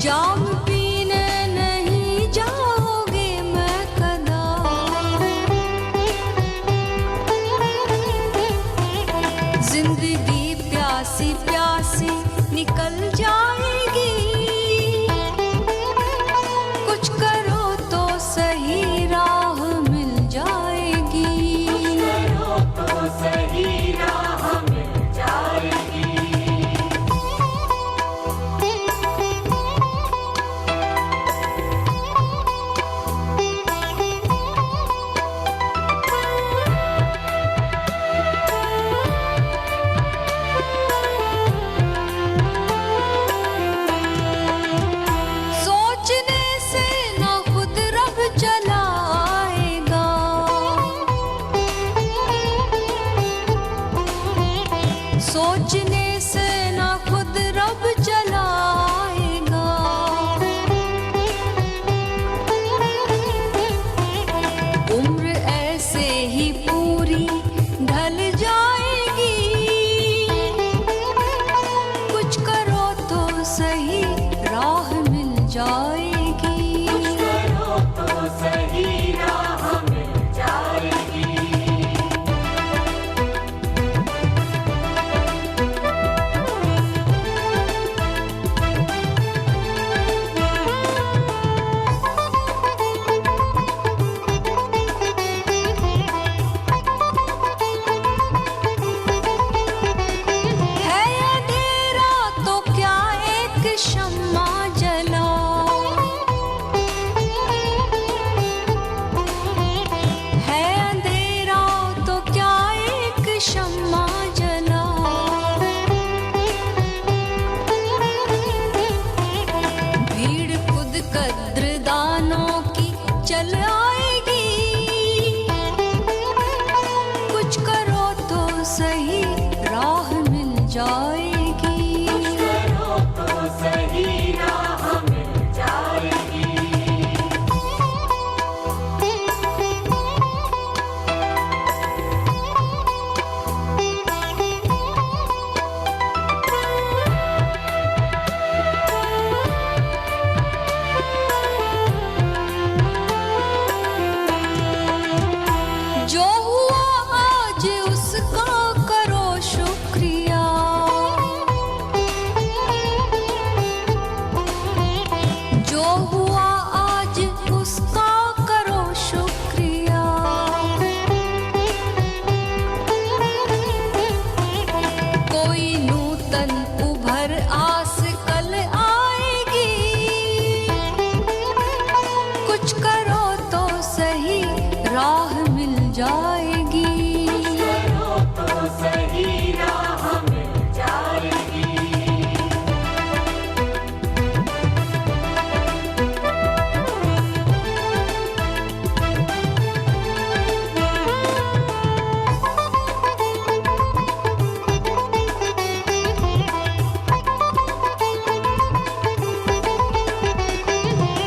जाम पीने नहीं जाओगे मैं कदा, जिंदगी प्यासी प्यासी निकल जाएगी, कुछ करो तो सही राह मिल जाएगी, करो तो सही राह मिल जाएगी। सोचने से ना खुद रब चलाएगा, उम्र ऐसे ही पूरी ढल जाएगी, कुछ करो तो सही राह मिल जाएगी, कुछ करो तो सही राह मिल जाएगी। शम्मा जलाओ, है अंधेरा तो क्या एक शम्मा जलाओ, भीड़ खुद कद्रदानों की चल आएगी, कुछ करो तो सही राह मिल जाएगी, सही राह मिल जाएगी। जो हुआ आज उसका करो शुक्रिया, जो हुआ आज उसका करो शुक्रिया, कोई नूतन उभर आस कल आएगी, कुछ करो तो सही राह मिल जाएगी, कुछ करो तो सही राह मिल जाएगी।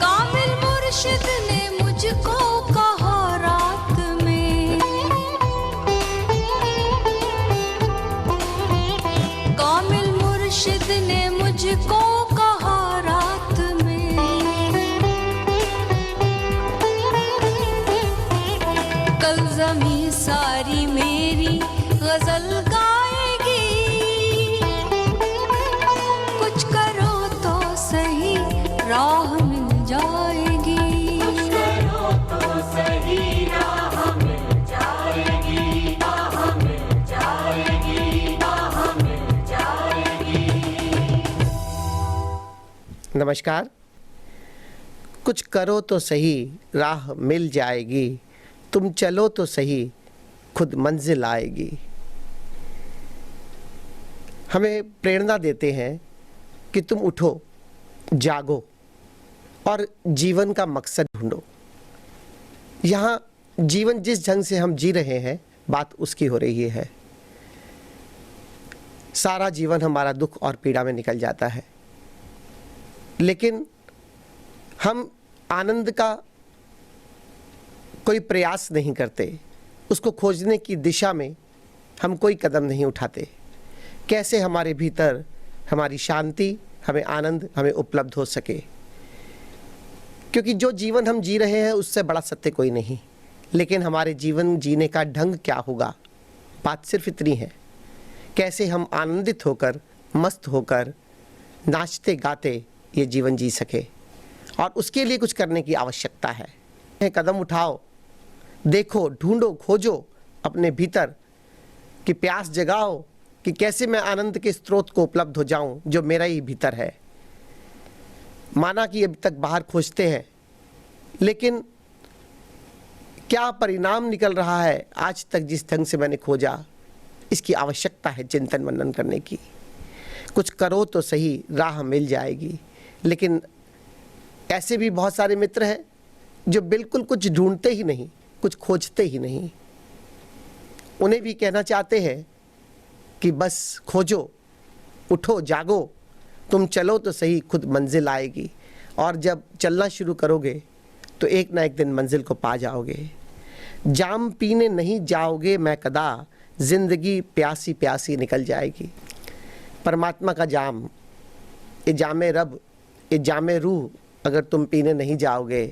कामिल मुर्शिद ने मुझको कहा रात में, कामिल मुर्शिद ने मुझको कहा रात में, कल ज़मीं सारी मेरी गजल गाएगी, कुछ करो तो सही राह मिल जाएगी, कुछ करो तो सही राह मिल जाएगी, राह मिल जाएगी, राह मिल जाएगी। नमस्कार। कुछ करो तो सही राह मिल जाएगी, तुम चलो तो सही खुद मंजिल आएगी। हमें प्रेरणा देते हैं कि तुम उठो, जागो और जीवन का मकसद ढूंढो। यहाँ जीवन जिस ढंग से हम जी रहे हैं, बात उसकी हो रही है। सारा जीवन हमारा दुख और पीड़ा में निकल जाता है, लेकिन हम आनंद का कोई प्रयास नहीं करते, उसको खोजने की दिशा में हम कोई कदम नहीं उठाते। कैसे हमारे भीतर हमारी शांति, हमें आनंद हमें उपलब्ध हो सके। क्योंकि जो जीवन हम जी रहे हैं उससे बड़ा सत्य कोई नहीं, लेकिन हमारे जीवन जीने का ढंग क्या होगा, बात सिर्फ इतनी है। कैसे हम आनंदित होकर, मस्त होकर, नाचते गाते ये जीवन जी सके, और उसके लिए कुछ करने की आवश्यकता है। कदम उठाओ, देखो, ढूंढो, खोजो अपने भीतर कि प्यास जगाओ कि कैसे मैं आनंद के स्रोत को उपलब्ध हो जाऊं जो मेरा ही भीतर है। माना कि अभी तक बाहर खोजते हैं, लेकिन क्या परिणाम निकल रहा है आज तक जिस ढंग से मैंने खोजा, इसकी आवश्यकता है चिंतन मनन करने की। कुछ करो तो सही, राह मिल जाएगी। लेकिन ऐसे भी बहुत सारे मित्र हैं जो बिल्कुल कुछ ढूंढते ही नहीं, कुछ खोजते ही नहीं। उन्हें भी कहना चाहते हैं कि बस खोजो, उठो, जागो, तुम चलो तो सही, खुद मंजिल आएगी। और जब चलना शुरू करोगे तो एक ना एक दिन मंजिल को पा जाओगे। जाम पीने नहीं जाओगे मैं कदा, जिंदगी प्यासी प्यासी निकल जाएगी। परमात्मा का जाम, ये जामे रब, ये जामे रूह अगर तुम पीने नहीं जाओगे,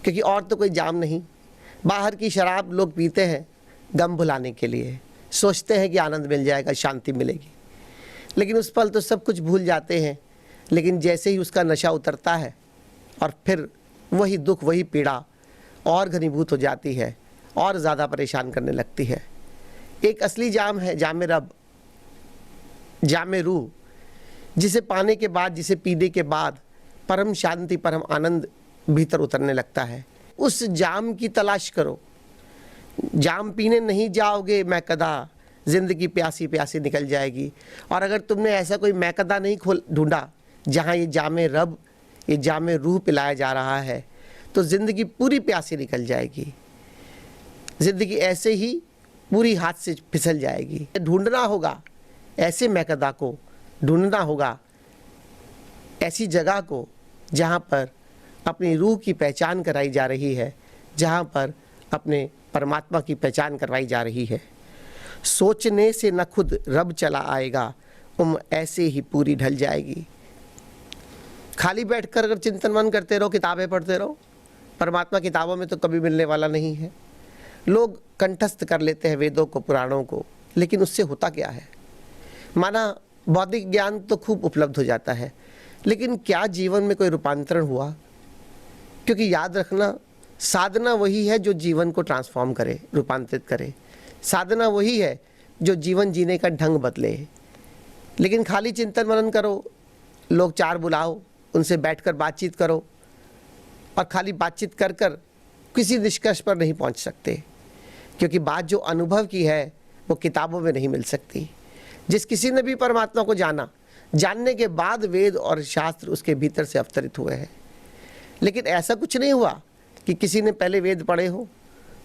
क्योंकि और तो कोई जाम नहीं। बाहर की शराब लोग पीते हैं गम भुलाने के लिए, सोचते हैं कि आनंद मिल जाएगा, शांति मिलेगी, लेकिन उस पल तो सब कुछ भूल जाते हैं। लेकिन जैसे ही उसका नशा उतरता है और फिर वही दुख, वही पीड़ा और घनीभूत हो जाती है और ज़्यादा परेशान करने लगती है। एक असली जाम है जामे रब, जामे रूह, जिसे पाने के बाद, जिसे पीने के बाद परम शांति, परम आनंद भीतर उतरने लगता है। उस जाम की तलाश करो। जाम पीने नहीं जाओगे मैं कदा, जिंदगी प्यासी प्यासी निकल जाएगी। और अगर तुमने ऐसा कोई मैं कदा नहीं ढूंढा जहाँ ये जामे रब, ये जामे रूह पिलाया जा रहा है, तो ज़िंदगी पूरी प्यासी निकल जाएगी। ज़िंदगी ऐसे ही पूरी हाथ से फिसल जाएगी। ढूंढना होगा ऐसे मैं कदा को, ढूंढना होगा ऐसी जगह को जहाँ पर अपनी रूह की पहचान कराई जा रही है, जहाँ पर अपने परमात्मा की पहचान करवाई जा रही है। सोचने से न खुद रब चला आएगा, ऐसे ही पूरी ढल जाएगी। खाली बैठकर अगर चिंतन मन करते रहो, किताबें पढ़ते रहो, परमात्मा किताबों में तो कभी मिलने वाला नहीं है। लोग कंठस्थ कर लेते हैं वेदों को, पुराणों को, लेकिन उससे होता क्या है? माना बौद्धिक ज्ञान तो खूब उपलब्ध हो जाता है, लेकिन क्या जीवन में कोई रूपांतरण हुआ? क्योंकि याद रखना, साधना वही है जो जीवन को ट्रांसफॉर्म करे, रूपांतरित करे। साधना वही है जो जीवन जीने का ढंग बदले। लेकिन खाली चिंतन मनन करो, लोग चार बुलाओ, उनसे बैठकर बातचीत करो, और खाली बातचीत कर कर किसी निष्कर्ष पर नहीं पहुंच सकते, क्योंकि बात जो अनुभव की है वो किताबों में नहीं मिल सकती। जिस किसी ने भी परमात्मा को जाना, जानने के बाद वेद और शास्त्र उसके भीतर से अवतरित हुए हैं। लेकिन ऐसा कुछ नहीं हुआ कि किसी ने पहले वेद पढ़े हो,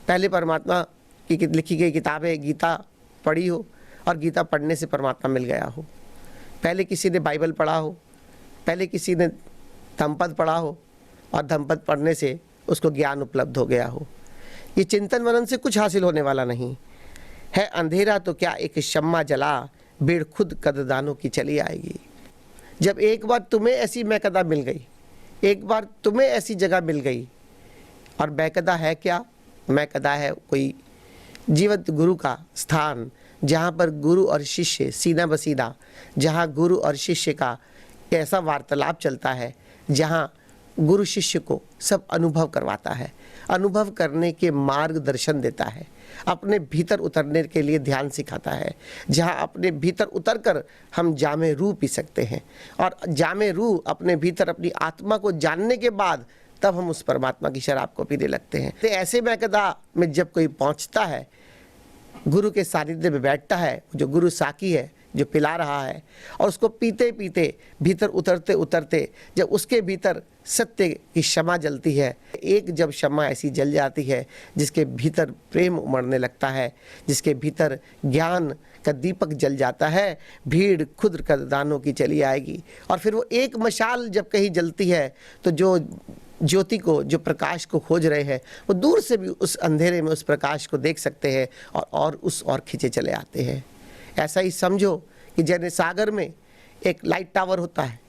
पहले परमात्मा की लिखी गई किताबें गीता पढ़ी हो और गीता पढ़ने से परमात्मा मिल गया हो, पहले किसी ने बाइबल पढ़ा हो, पहले किसी ने धम्मपद पढ़ा हो और धम्मपद पढ़ने से उसको ज्ञान उपलब्ध हो गया हो। ये चिंतन मनन से कुछ हासिल होने वाला नहीं है। अंधेरा तो क्या एक शम्मा जला, भीड़ खुद कददानों की चली आएगी। जब एक बार तुम्हें ऐसी मैकदा मिल गई, एक बार तुम्हें ऐसी जगह मिल गई, और मैकदा है क्या? मैकदा है कोई जीवंत गुरु का स्थान, जहाँ पर गुरु और शिष्य सीना बसीना, जहाँ गुरु और शिष्य का ऐसा वार्तालाप चलता है, जहाँ गुरु शिष्य को सब अनुभव करवाता है, अनुभव करने के मार्गदर्शन देता है, अपने भीतर उतरने के लिए ध्यान सिखाता है, जहाँ अपने भीतर उतरकर हम जामे रूह पी सकते हैं। और जामे रूह अपने भीतर अपनी आत्मा को जानने के बाद तब हम उस परमात्मा की शराब को पीने लगते हैं। तो ऐसे मैकदा में जब कोई पहुँचता है, गुरु के सानिध्य में बैठता है, जो गुरु साकी है जो पिला रहा है, और उसको पीते पीते भीतर उतरते उतरते जब उसके भीतर सत्य की क्षमा जलती है, एक जब क्षमा ऐसी जल जाती है जिसके भीतर प्रेम उमड़ने लगता है, जिसके भीतर ज्ञान का दीपक जल जाता है, भीड़ खुद कददानों की चली आएगी। और फिर वो एक मशाल जब कहीं जलती है तो जो ज्योति को, जो प्रकाश को खोज रहे हैं, वो दूर से भी उस अंधेरे में उस प्रकाश को देख सकते हैं और उस और खींचे चले आते हैं। ऐसा ही समझो कि जैसे सागर में एक लाइट टावर होता है।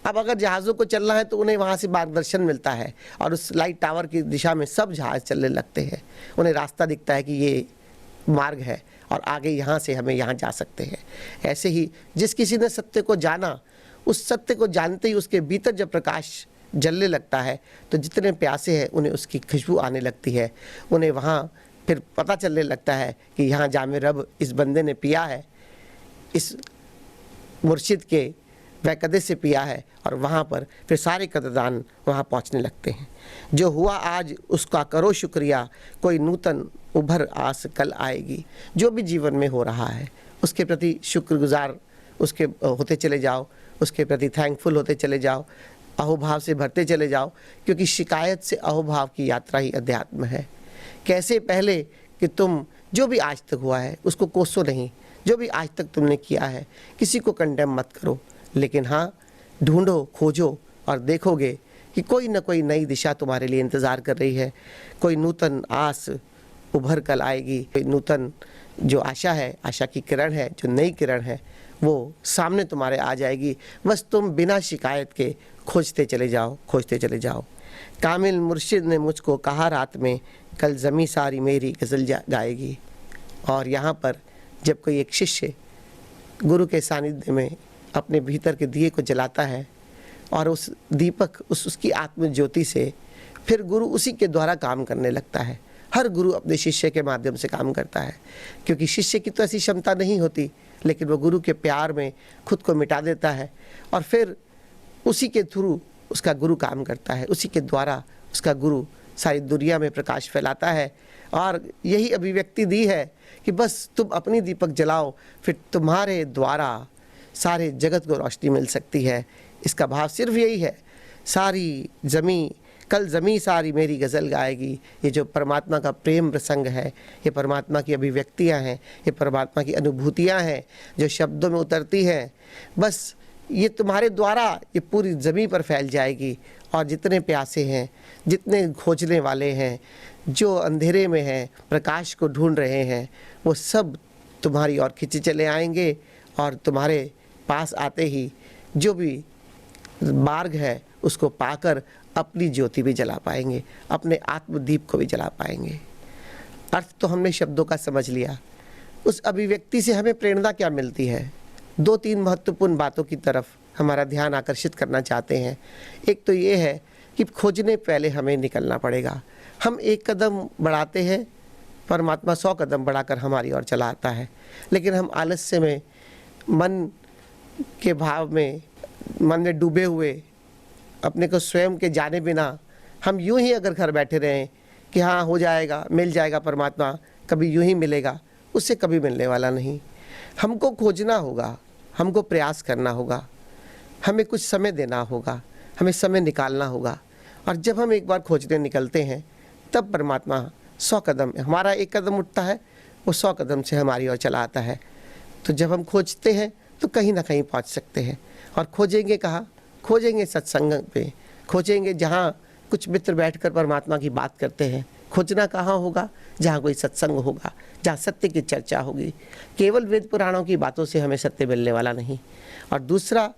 अब अगर जहाज़ों को चलना है तो उन्हें वहाँ से मार्गदर्शन मिलता है और उस लाइट टावर की दिशा में सब जहाज़ चलने लगते हैं। उन्हें रास्ता दिखता है कि ये मार्ग है और आगे यहाँ से हमें यहाँ जा सकते हैं। ऐसे ही जिस किसी ने सत्य को जाना, उस सत्य को जानते ही उसके भीतर जब प्रकाश जलने लगता है तो जितने प्यासे हैं उन्हें उसकी खुशबू आने लगती है। उन्हें वहाँ फिर पता चलने लगता है कि यहाँ जामे रब इस बंदे ने पिया है, इस मुर्शिद के वैकदे से पिया है, और वहाँ पर फिर सारे कदरदान वहाँ पहुँचने लगते हैं। जो हुआ आज उसका करो शुक्रिया, कोई नूतन उभर आस कल आएगी। जो भी जीवन में हो रहा है उसके प्रति शुक्रगुजार उसके होते चले जाओ, उसके प्रति थैंकफुल होते चले जाओ, अहोभाव से भरते चले जाओ, क्योंकि शिकायत से अहोभाव की यात्रा ही अध्यात्म है। कैसे पहले कि तुम जो भी आज तक हुआ है उसको कोसो नहीं, जो भी आज तक तुमने किया है किसी को कंडेम मत करो, लेकिन हाँ ढूंढो, खोजो और देखोगे कि कोई ना कोई नई दिशा तुम्हारे लिए इंतज़ार कर रही है। कोई नूतन आस उभर कल आएगी, कोई नूतन जो आशा है, आशा की किरण है, जो नई किरण है वो सामने तुम्हारे आ जाएगी। बस तुम बिना शिकायत के खोजते चले जाओ, खोजते चले जाओ। कामिल मुर्शिद ने मुझको कहा रात में, कल ज़मी सारी मेरी गज़ल गाएगी। और यहाँ पर जब कोई एक शिष्य गुरु के सानिध्य में अपने भीतर के दिए को जलाता है और उस दीपक उसकी आत्म ज्योति से फिर गुरु उसी के द्वारा काम करने लगता है। हर गुरु अपने शिष्य के माध्यम से काम करता है, क्योंकि शिष्य की तो ऐसी क्षमता नहीं होती, लेकिन वो गुरु के प्यार में खुद को मिटा देता है और फिर उसी के थ्रू उसका गुरु काम करता है, उसी के द्वारा उसका गुरु सारी दुनिया में प्रकाश फैलाता है। और यही अभिव्यक्ति दी है कि बस तुम अपनी दीपक जलाओ, फिर तुम्हारे द्वारा सारे जगत को रोशनी मिल सकती है। इसका भाव सिर्फ यही है, सारी ज़मी कल ज़मी सारी मेरी गज़ल गाएगी। ये जो परमात्मा का प्रेम प्रसंग है, ये परमात्मा की अभिव्यक्तियाँ हैं, ये परमात्मा की अनुभूतियाँ हैं जो शब्दों में उतरती हैं। बस ये तुम्हारे द्वारा ये पूरी ज़मीं पर फैल जाएगी और जितने प्यासे हैं, जितने खोजने वाले हैं, जो अंधेरे में हैं, प्रकाश को ढूंढ रहे हैं, वो सब तुम्हारी ओर खिंचे चले आएंगे और तुम्हारे पास आते ही जो भी मार्ग है उसको पाकर अपनी ज्योति भी जला पाएंगे, अपने आत्मदीप को भी जला पाएंगे। अर्थ तो हमने शब्दों का समझ लिया। उस अभिव्यक्ति से हमें प्रेरणा क्या मिलती है? 2-3 महत्वपूर्ण बातों की तरफ हमारा ध्यान आकर्षित करना चाहते हैं। एक तो ये है कि खोजने पहले हमें निकलना पड़ेगा। हम एक कदम बढ़ाते हैं, परमात्मा 100 कदम बढ़ाकर हमारी ओर चला आता है, लेकिन हम आलस्य में, मन के भाव में, मन में डूबे हुए, अपने को स्वयं के जाने बिना हम यूं ही अगर घर बैठे रहें कि हाँ हो जाएगा, मिल जाएगा परमात्मा, कभी यूं ही मिलेगा, उससे कभी मिलने वाला नहीं। हमको खोजना होगा, हमको प्रयास करना होगा, हमें कुछ समय देना होगा, हमें समय निकालना होगा। और जब हम एक बार खोजने निकलते हैं तब परमात्मा 100 कदम, हमारा एक कदम उठता है, वो 100 कदम से हमारी ओर चला आता है। तो जब हम खोजते हैं तो कहीं ना कहीं पहुंच सकते हैं। और खोजेंगे कहाँ? खोजेंगे सत्संग पे, खोजेंगे जहाँ कुछ मित्र बैठकर परमात्मा की बात करते हैं। खोजना कहाँ होगा? जहाँ कोई सत्संग होगा, जहाँ सत्य की चर्चा होगी। केवल वेद पुराणों की बातों से हमें सत्य मिलने वाला नहीं। और दूसरा,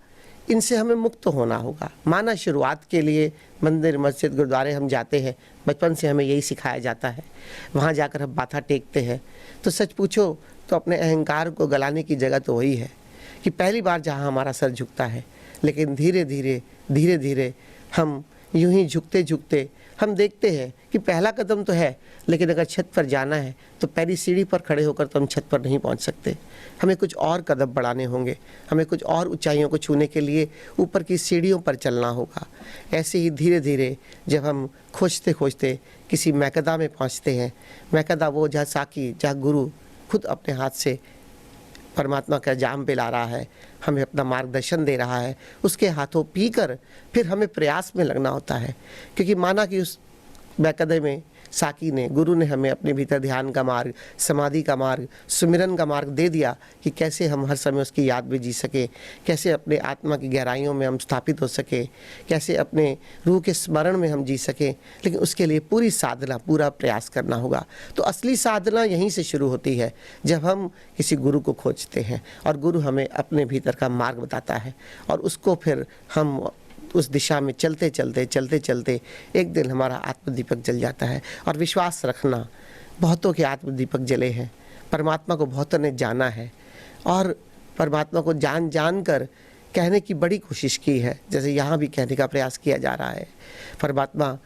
इनसे हमें मुक्त होना होगा। माना शुरुआत के लिए मंदिर, मस्जिद, गुरुद्वारे हम जाते हैं, बचपन से हमें यही सिखाया जाता है, वहाँ जाकर हम माथा टेकते हैं। तो सच पूछो तो अपने अहंकार को गलाने की जगह तो वही है कि पहली बार जहाँ हमारा सर झुकता है, लेकिन धीरे धीरे हम यूं ही झुकते झुकते हम देखते हैं कि पहला कदम तो है, लेकिन अगर छत पर जाना है तो पहली सीढ़ी पर खड़े होकर तो हम छत पर नहीं पहुंच सकते। हमें कुछ और कदम बढ़ाने होंगे, हमें कुछ और ऊंचाइयों को छूने के लिए ऊपर की सीढ़ियों पर चलना होगा। ऐसे ही धीरे धीरे जब हम खोजते खोजते किसी मैकदा में पहुँचते हैं, मैकदा वो जहाँ साकी, जहाँ गुरु खुद अपने हाथ से परमात्मा का जाम पिला रहा है, हमें अपना मार्गदर्शन दे रहा है, उसके हाथों पीकर फिर हमें प्रयास में लगना होता है। क्योंकि माना कि उस मैकदे में साकी ने, गुरु ने हमें अपने भीतर ध्यान का मार्ग, समाधि का मार्ग, सुमिरन का मार्ग दे दिया कि कैसे हम हर समय उसकी याद में जी सके, कैसे अपने आत्मा की गहराइयों में हम स्थापित हो सके, कैसे अपने रूह के स्मरण में हम जी सकें। लेकिन उसके लिए पूरी साधना, पूरा प्रयास करना होगा। तो असली साधना यहीं से शुरू होती है, जब हम किसी गुरु को खोजते हैं और गुरु हमें अपने भीतर का मार्ग बताता है, और उसको फिर हम उस दिशा में चलते चलते एक दिन हमारा आत्मदीपक जल जाता है। और विश्वास रखना, बहुतों के आत्मदीपक जले हैं, परमात्मा को बहुतों ने जाना है और परमात्मा को जान कर कहने की बड़ी कोशिश की है, जैसे यहाँ भी कहने का प्रयास किया जा रहा है। परमात्मा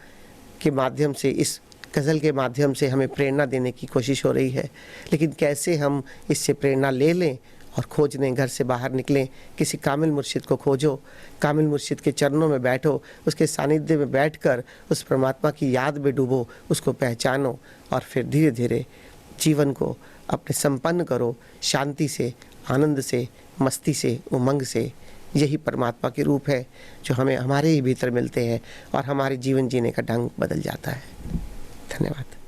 के माध्यम से, इस गज़ल के माध्यम से हमें प्रेरणा देने की कोशिश हो रही है, लेकिन कैसे हम इससे प्रेरणा ले लें और खोजने, घर से बाहर निकलें, किसी कामिल मुर्शिद को खोजो, कामिल मुर्शिद के चरणों में बैठो, उसके सानिध्य में बैठकर उस परमात्मा की याद में डूबो, उसको पहचानो और फिर धीरे धीरे जीवन को अपने संपन्न करो, शांति से, आनंद से, मस्ती से, उमंग से। यही परमात्मा के रूप है जो हमें हमारे ही भीतर मिलते हैं और हमारे जीवन जीने का ढंग बदल जाता है। धन्यवाद।